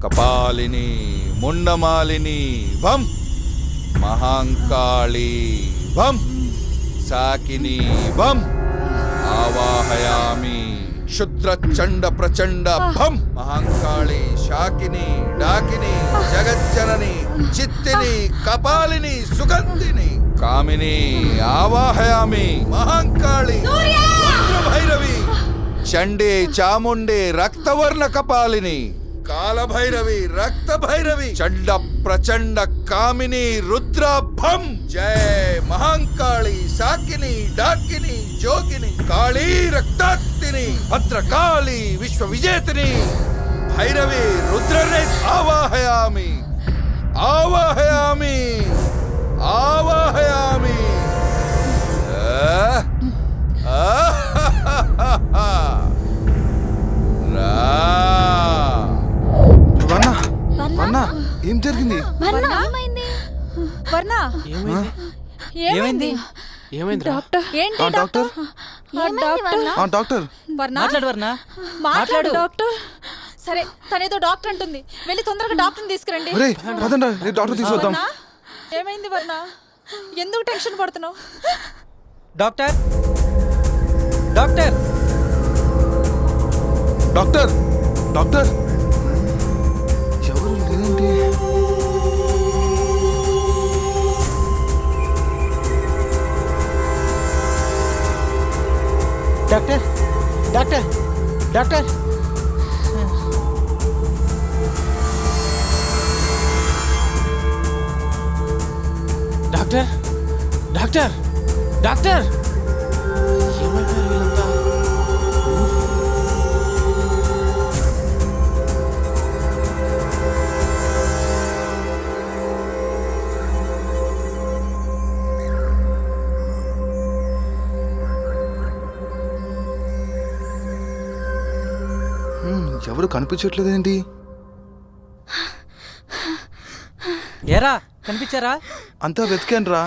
కపాలిని ముండమాలిని భం, మహాంకాళి భం, సాకిని భం, ఆవాహయామి క్షుద్ర చండ ప్రచండ భం, మహాంకాళి శాకిని డాకిని జగజ్జనని చిత్తిని కపాలిని సుగంధిని కామిని ఆవాహయామి మహాంకాళి రుద్రభైరవి చండే చాముండే రక్తవర్ణ కపాలిని కాలభైరవి రక్తభైరవి చండ ప్రచండ కామిని రుద్ర భం. జయ మహాంకాళి సాకిని డాకిని జోగిని కాళీ రక్తాక్తిని భద్రకాళి విశ్వ విజేతిని భైరవి రుద్రనే ఆవాహయామి ఆవాహయామి ఆవాహయామి. ఏం జరిగింది? డాక్టర్ సరే తనేదో డాక్టర్ అంటుంది, వెళ్ళి తొందరగా డాక్టర్ని తీసుకురండి. డాక్టర్ తీసుకొద్దాం. ఏమైంది వర్ణ? ఎందుకు టెన్షన్ పడుతున్నావు? డాక్టర్ డాక్టర్ డాక్టర్ డాక్టర్ ఎవరు లేదండి. Doctor doctor doctor doctor doctor doctor ఏమైపోయారు వీళ్ళంతా? ఎవరు కనిపించట్లేదేంటి? ఏరా కనిపించారా? అంతా వెతికాను రా,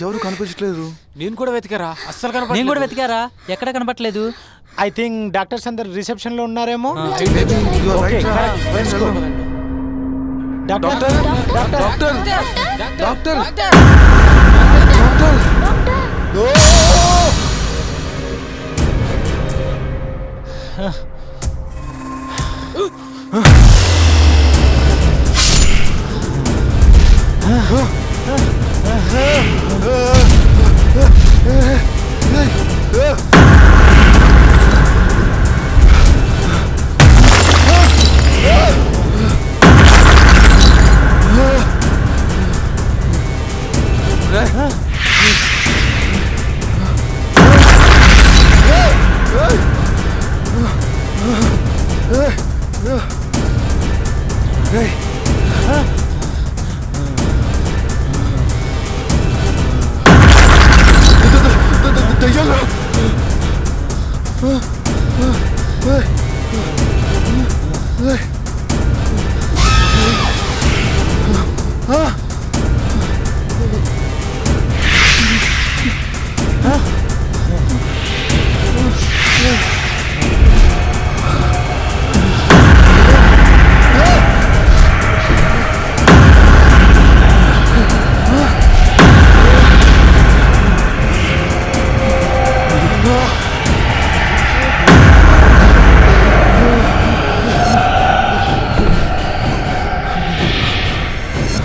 ఎవరు కనిపించట్లేదు. నేను కూడా వెతికారా? అస్సలు కనపడలేదు. నేను కూడా వెతికారా, ఎక్కడ కనపట్లేదు. ఐ థింక్ డాక్టర్స్ అందరు రిసెప్షన్ లో ఉన్నారేమో. డాక్టర్ డాక్టర్ డాక్టర్ దయ్యాలు